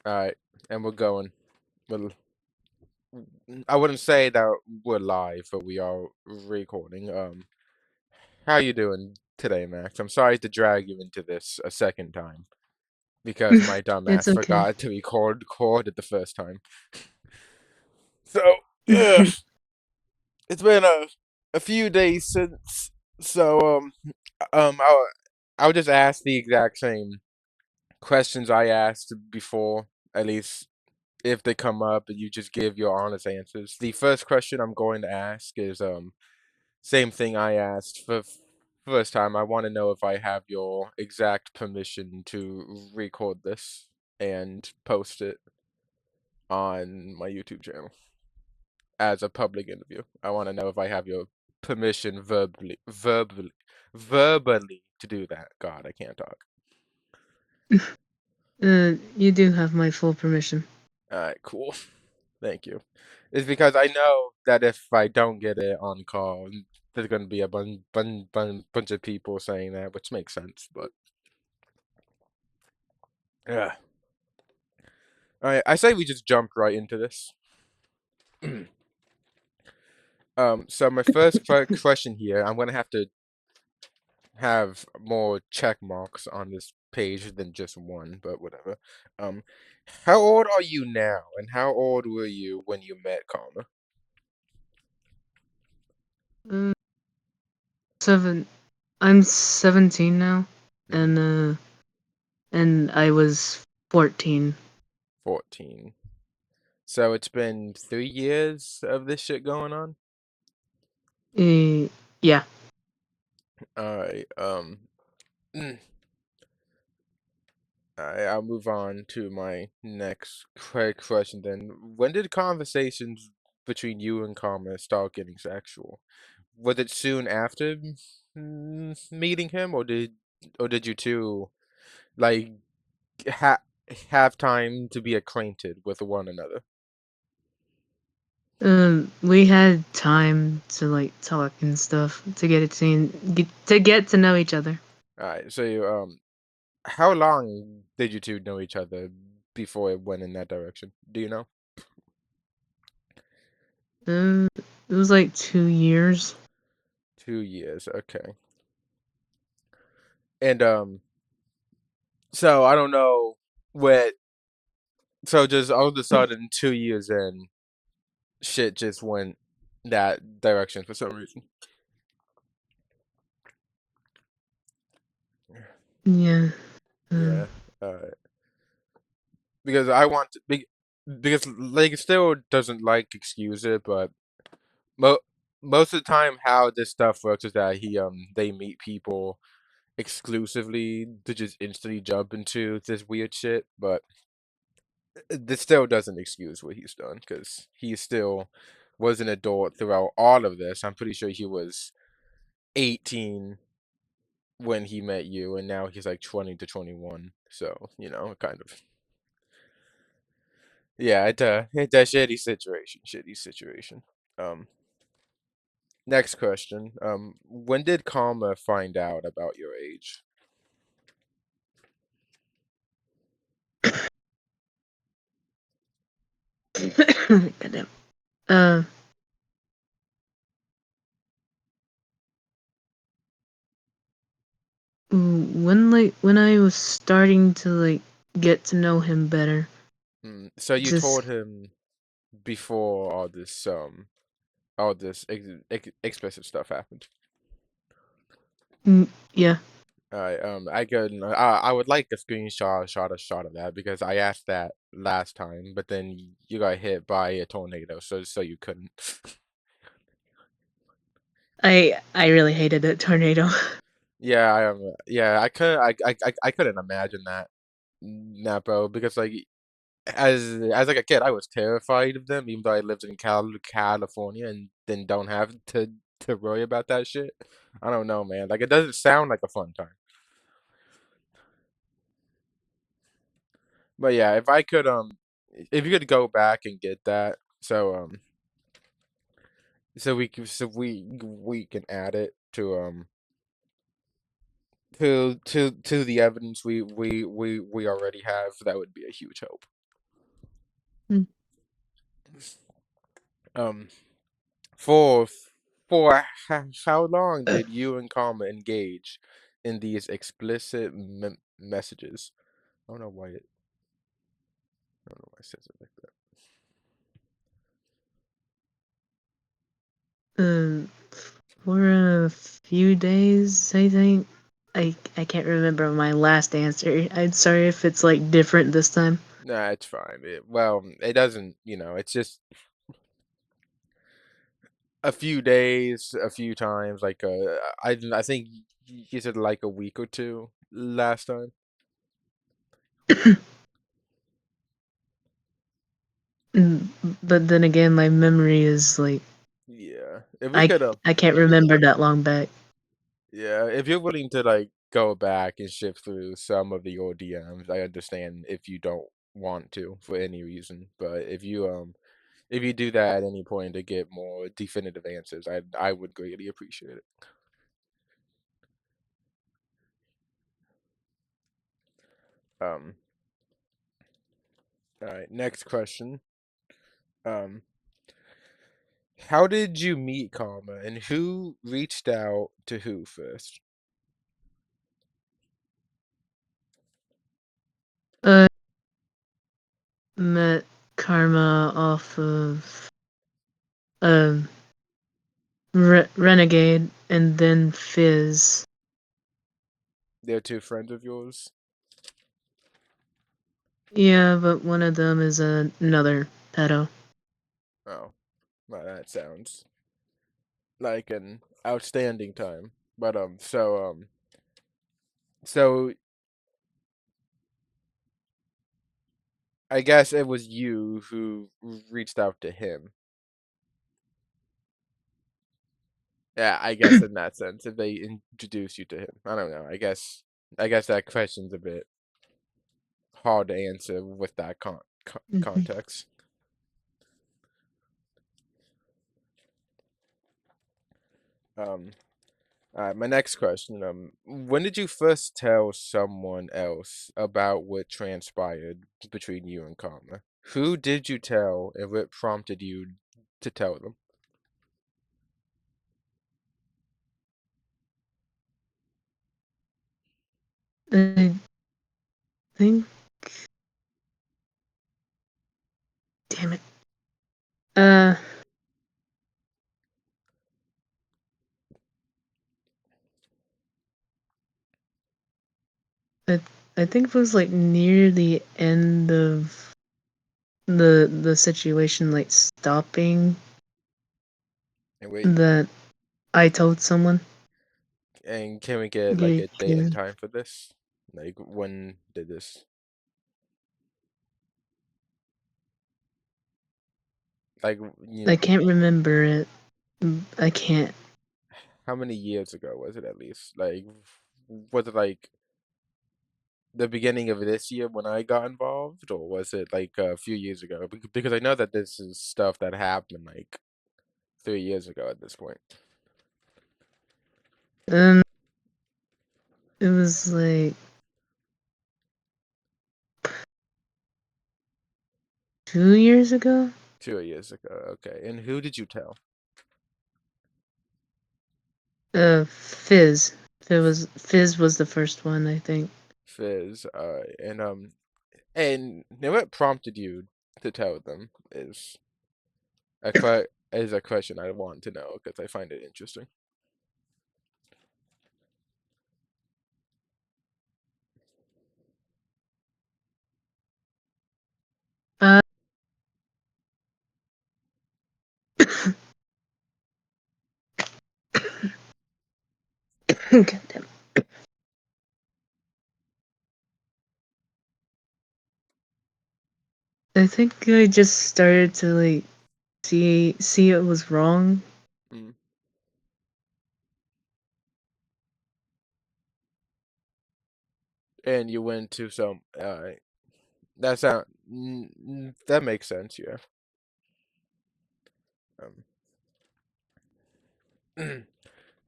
All right, and we're going. Well, I wouldn't say that we're live, but we are recording. How you doing today, Max? I'm sorry to drag you into this a second time because my It's dumbass okay. forgot to record it the first time. So, ugh, it's been a few days since. So, I'll just ask the exact same questions I asked before, at least if they come up, and you just give your honest answers. The first question I'm going to ask is same thing I asked for first time. I want to know if I have your exact permission to record this and post it on my YouTube channel as a public interview. I want to know if I have your permission verbally to do that. God, I can't talk. You do have my full permission. All right, cool. Thank you. It's because I know that if I don't get it on call, there's going to be a bunch of people saying that, which makes sense. But yeah, all right. I say we just jump right into this. So my first question here, I'm gonna have to have more check marks on this page than just one, but whatever. Um, how old are you now, and how old were you when you met Karma? Uh, seven. I'm 17 now, Hmm. and I was 14. 14. So it's been 3 years of this shit going on. Yeah. All right. I'll move on to my next question then. When did conversations between you and Karma start getting sexual? Was it soon after meeting him, or did you two like ha have time to be acquainted with one another? We had time to like talk and stuff to get to know each other. All right. So how long did you two know each other before it went in that direction? Do you know? It was like 2 years. 2 years. Okay. And so I don't know what. So just all of a sudden, 2 years in, shit just went that direction for some reason. Yeah. Yeah. Uh, because I want to because like it still doesn't like excuse it, but mo most of the time how this stuff works is that they meet people exclusively to just instantly jump into this weird shit, but this still doesn't excuse what he's done because he still was an adult throughout all of this. I'm pretty sure he was 18 when he met you, and now he's like 20 to 21. So, kind of. Yeah, it's a shitty situation. Shitty situation. Um, Next question. When did Karma find out about your age? Goddamn. Uh, when I was starting to like get to know him better. So you Just told him before all this explicit stuff happened. yeah. I would like a shot of that because I asked that last time, but then you got hit by a tornado, so you couldn't. I really hated that tornado. Yeah, yeah, I couldn't imagine that, bro, because like as like a kid, I was terrified of them, even though I lived in California and then don't have to worry about that shit. I don't know, man. Like it doesn't sound like a fun time. But yeah, if you could go back and get that, so we can add it to the evidence we already have, that would be a huge help. Mm. Um, for how long did you and Karma engage in these explicit messages? I don't know why it. I don't know why it says it like that. Uh, for a few days, I think. I can't remember my last answer. I'm sorry if it's like different this time. Nah, it's fine. Well, it doesn't. It's just a few days, a few times. Like, I think you said like a week or two last time. Mm, but then again, my memory is like Yeah, if we I could, I can't remember that long back. yeah, if you're willing to like go back and shift through some of the old DMs, I understand if you don't want to for any reason. But if you do that at any point to get more definitive answers, I would greatly appreciate it. Um, all right, next question. Um, how did you meet Karma, and who reached out to who first? Uh, met Karma off of um Renegade and then Fizz. They're two friends of yours. Yeah, but one of them is another pedo. Oh, well, that sounds like an outstanding time. But so I guess it was you who reached out to him. Yeah, I guess in that sense, if they introduced you to him, I don't know. I guess that question's a bit hard to answer with that Mhm. context. Um, all right, my next question. When did you first tell someone else about what transpired between you and Karma? Who did you tell, and what prompted you to tell them? I think. Damn it. Uh, I I think it was like near the end of the situation, like stopping, And wait, that I told someone. and can we get like Yeah, a date and time for this? Like when did this? Like I can't remember it. I can't. how many years ago was it at least? Like was it like the beginning of this year when I got involved, or was it like a few years ago? Because I know that this is stuff that happened like 3 years ago at this point. Um, it was like 2 years ago. 2 years ago, okay. And who did you tell? Fizz. Fizz was the first one, I think. Fizz. And what prompted you to tell them is a question I want to know because I find it interesting. Uh, goddamn. I think I just started to like see it was wrong. Mm. And you went to some. That makes sense. Yeah.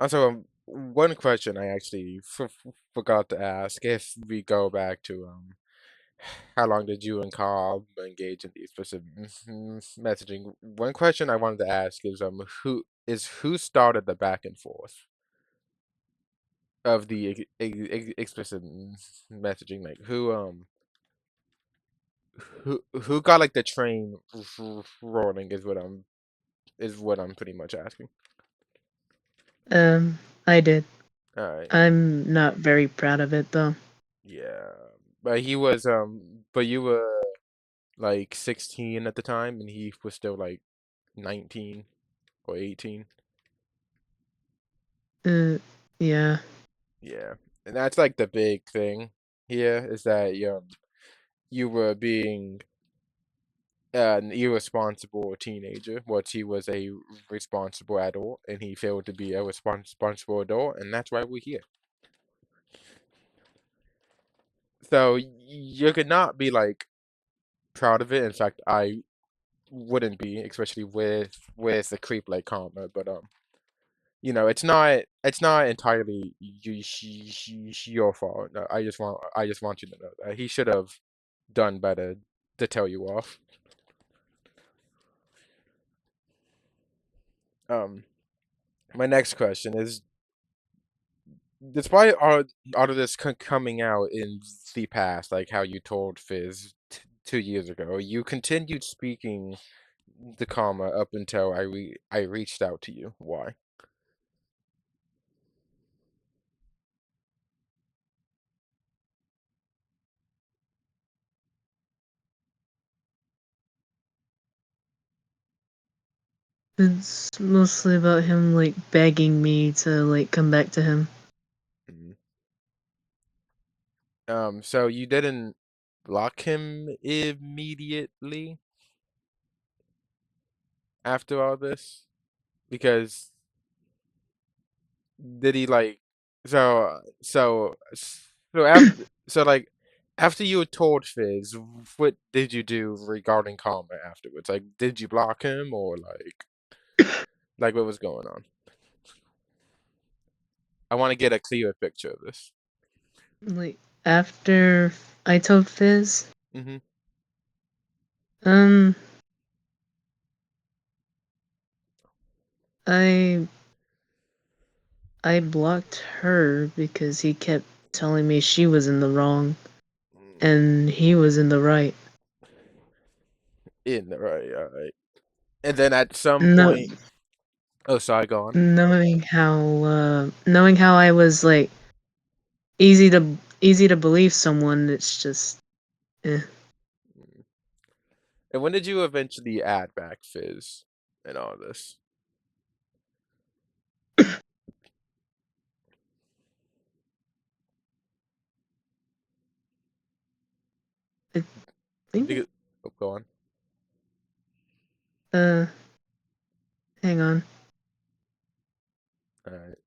Also, one question I actually forgot to ask if we go back to how long did you and Carl engage in these specific messaging? One question I wanted to ask is who started the back and forth of the explicit messaging? Like who got like the train rolling is what I'm pretty much asking. I did. All right. I'm not very proud of it though. Yeah. But he was but you were like 16 at the time and he was still like 19 or 18. Uh, yeah. Yeah. And that's like the big thing here is that you were being an irresponsible teenager, but he was a responsible adult and he failed to be a responsible adult and that's why we're here. So you could not be like proud of it. In fact, I wouldn't be, especially with a creep like Karma. But it's not entirely your fault. No, I just want you to know that he should have done better to tell you off. Um, my next question is, despite all of this coming out in the past, like how you told Fizz 2 years ago, you continued speaking the Karma up until I reached out to you. Why? It's mostly about him like begging me to like come back to him. Mhm. So you didn't block him immediately after all this? Because did he like so after you had told Fizz, what did you do regarding Karma afterwards? Like did you block him or like what was going on? I want to get a clearer picture of this. Like after I told Fizz, Hmm. um, I I blocked her because he kept telling me she was in the wrong and he was in the right. In the right, all right. And then at some No, point, oh, sorry, go on. knowing how I was like easy to believe someone, it's just eh. Mm. And when did you eventually add back Fizz and all this? I think Because, oh, go on. uh hang on. All right.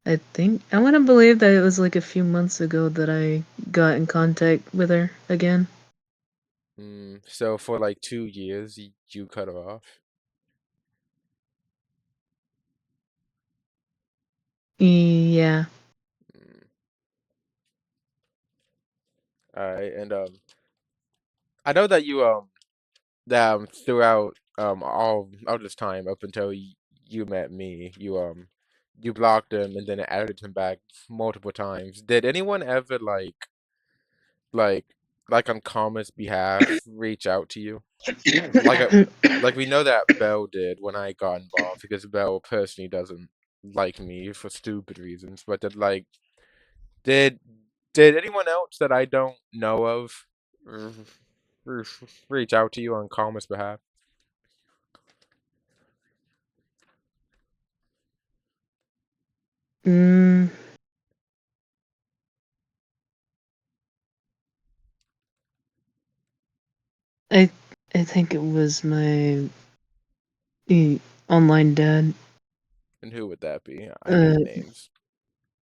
I want to believe that it was like a few months ago that I got in contact with her again. So for like 2 years, you cut her off. Yeah. Mm, all right. And I know that throughout all this time up until you met me, you blocked him and then added him back multiple times. Did anyone ever like on Karma's behalf reach out to you? Like a like we know that Belle did when I got involved because Belle personally doesn't like me for stupid reasons. But did did anyone else that I don't know of r- r- reach out to you on Karma's behalf? mm, I I think it was my online dad. And who would that be? I Uh, need names.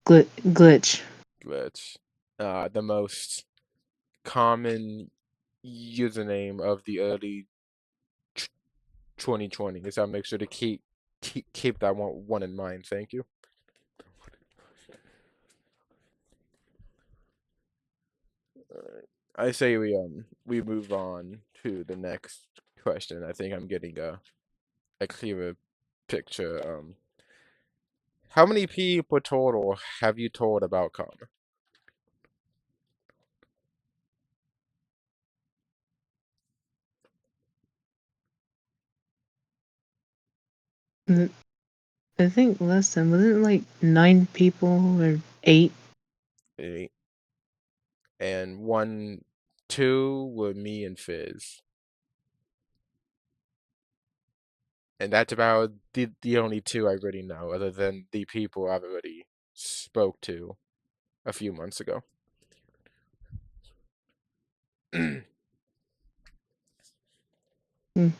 glitch. Glitch. The most common username of the early 2020s. I'll make sure to keep that one in mind. Thank you. I say we move on to the next question. I think I'm getting a clearer picture. How many people total have you told about Karma? Mm, I think last time wasn't it like 9 people or 8? Eight. And one, two were me and Fizz. And that's about the only two I really know, other than the people I've already spoke to a few months ago. Mm,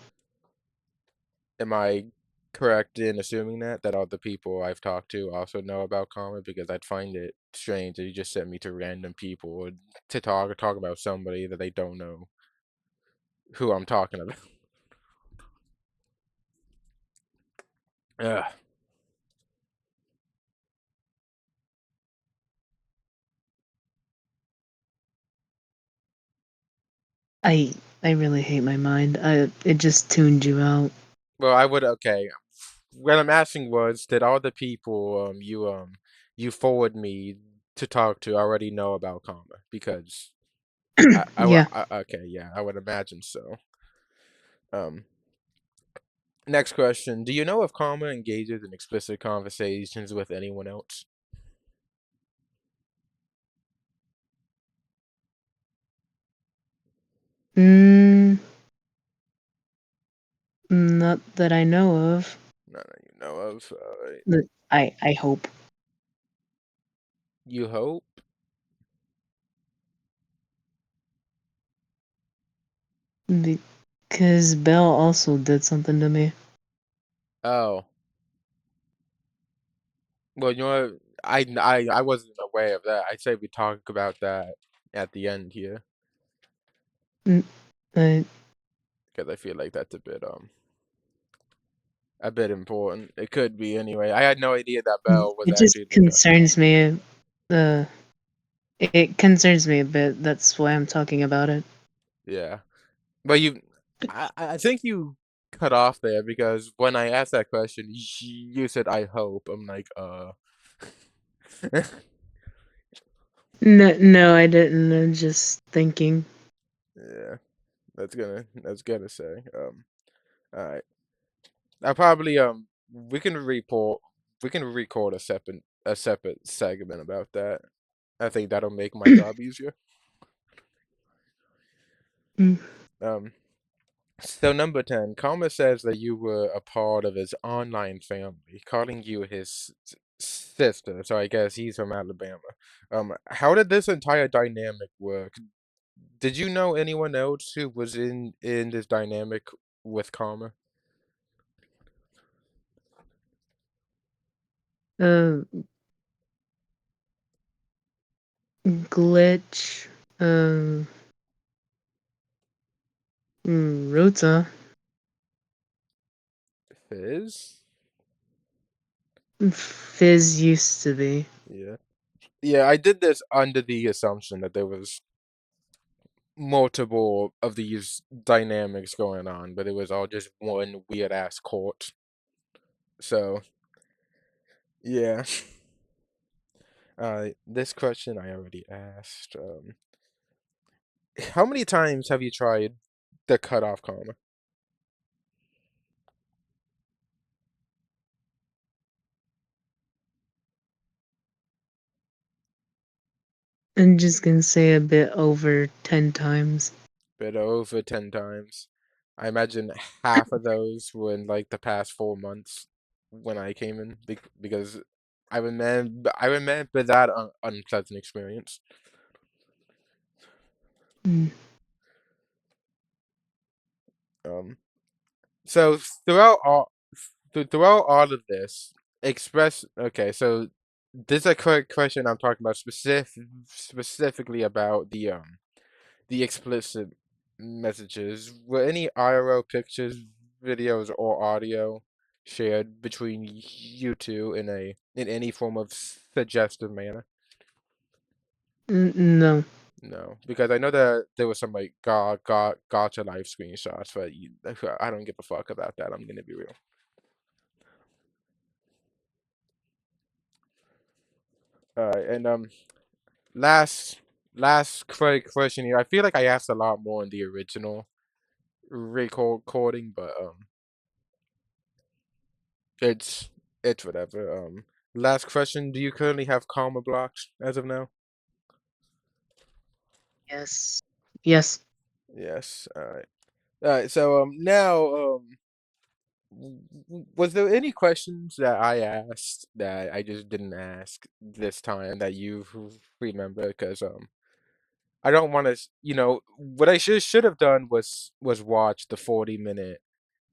Am I correct in assuming that all the people I've talked to also know about Karma? Because I'd find it strange that you just sent me to random people to talk about somebody that they don't know who I'm talking about. Ugh. I I really hate my mind. It just tuned you out. Well, I would okay. What I'm asking was, did all the people you forward me to talk to already know about Karma? Because Yeah. okay, yeah, I would imagine so. Um, Next question: do you know if Karma engages in explicit conversations with anyone else? Mm, not that I know of. None that you know of. I hope. You hope? Because Belle also did something to me. Oh, well, you know what? I wasn't aware of that. I'd say we talk about that at the end here Mm, uh, because I feel like that's a bit important. It could be anyway. I had no idea that Bell was it just actually the concerns me. Uh, it concerns me a bit. That's why I'm talking about it. yeah. But I think you cut off there because when I asked that question, you said I hope. I'm like, No, no, I didn't. I'm just thinking. yeah. That's gonna say. All right. I probably we can record a separate segment about that. I think that'll make my job easier. Mm, Um. So number 10, Karma says that you were a part of his online family, calling you his sister. So I guess he's from Alabama. How did this entire dynamic work? Did you know anyone else who was in this dynamic with Karma? uh, glitch. Um, Ruta. Fizz? Fizz used to be. Yeah. Yeah, I did this under the assumption that there was multiple of these dynamics going on, but it was all just one weird ass court. So yeah. This question I already asked. How many times have you tried the cutoff comma? I'm just gonna say a bit over 10 times. Bit over 10 times. I imagine half of those were in like the past 4 months when I came in because I remember that unpleasant experience. Mm, Um, so throughout all of this, express okay. So this is a quick question I'm talking about specifically about the explicit messages. Were any IRL pictures, videos, or audio shared between you two in any form of suggestive manner? no. No, because I know that there was some like gotcha live screenshots, but I don't give a fuck about that. I'm gonna be real. And last question here. I feel like I asked a lot more in the original recording, but it's it's whatever. Last question. Do you currently have karma blocks as of now? Yes. Yes. Yes. All right. All right. So now was there any questions that I asked that I just didn't ask this time that you remember? Because I don't want to, what I should have done was watch the 40-minute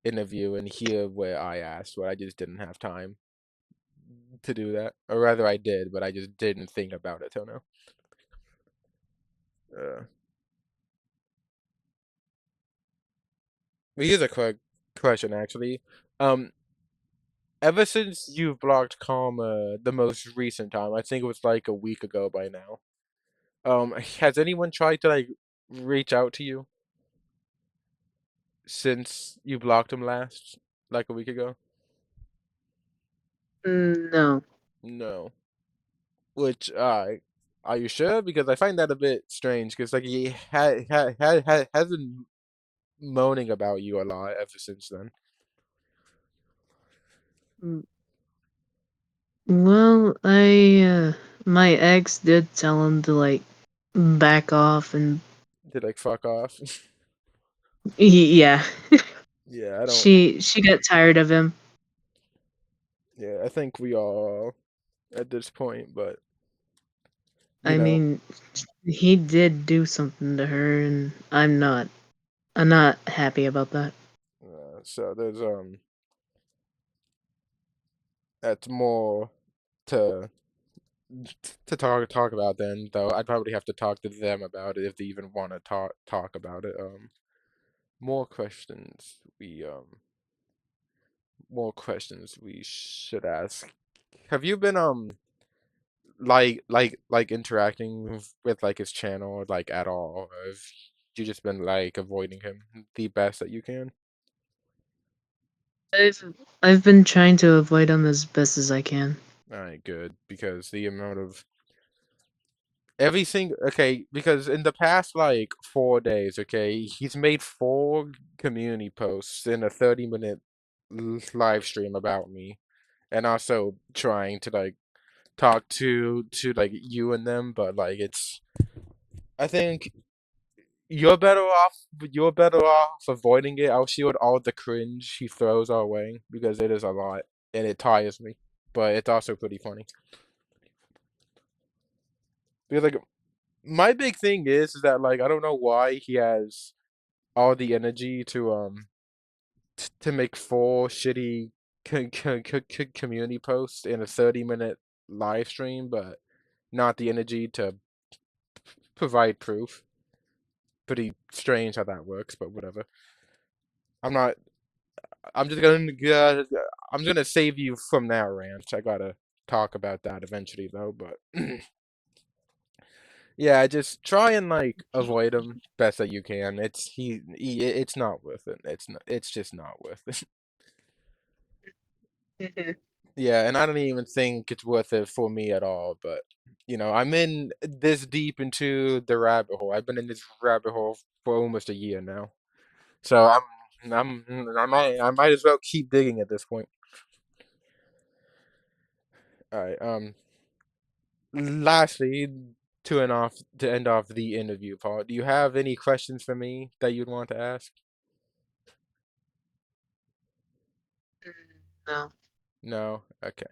interview and hear where I asked, but I just didn't have time to do that. Or rather, I did, but I just didn't think about it till now. Uh, but here's a quick question, actually. Um, Ever since you've blocked Karma the most recent time, I think it was like a week ago by now. Has anyone tried to like reach out to you since you blocked him last, like a week ago? No. No. Which, are you sure? Because I find that a bit strange. Because like he has been moaning about you a lot ever since then. Mm, well, my ex did tell him to like back off, and Did like fuck off. yeah, Yeah, I don't. she got tired of him. Yeah, I think we all at this point, but you I know. mean, he did do something to her, and I'm not happy about that. So there's that's more to talk about then, though. I'd probably have to talk to them about it if they even want to talk about it. More questions we should ask. Have you been like interacting with like his channel like at all, or have you just been like avoiding him the best that you can? I've I've been trying to avoid him as best as I can. All right, good, because the amount of everything, okay, because in the past like 4 days, okay, he's made four community posts in a 30-minute live stream about me, and also trying to like talk to like you and them, but like I think you're better off avoiding it. I'll shield all the cringe he throws our way because it is a lot and it tires me, but it's also pretty funny. Because like my big thing is that like I don't know why he has all the energy to make four shitty community posts in a 30-minute live stream, but not the energy to provide proof. Pretty strange how that works, but whatever. I'm not. I'm just gonna. I'm gonna save you from that rant. I gotta talk about that eventually, though. But yeah, just try and like avoid him best that you can. It's not worth it. It's not. It's just not worth it. Yeah, and I don't even think it's worth it for me at all. But I'm in this deep into the rabbit hole. I've been in this rabbit hole for almost a year now. So I might as well keep digging at this point. All right. Lastly, to end off the interview part, do you have any questions for me that you'd want to ask? No. No. Okay.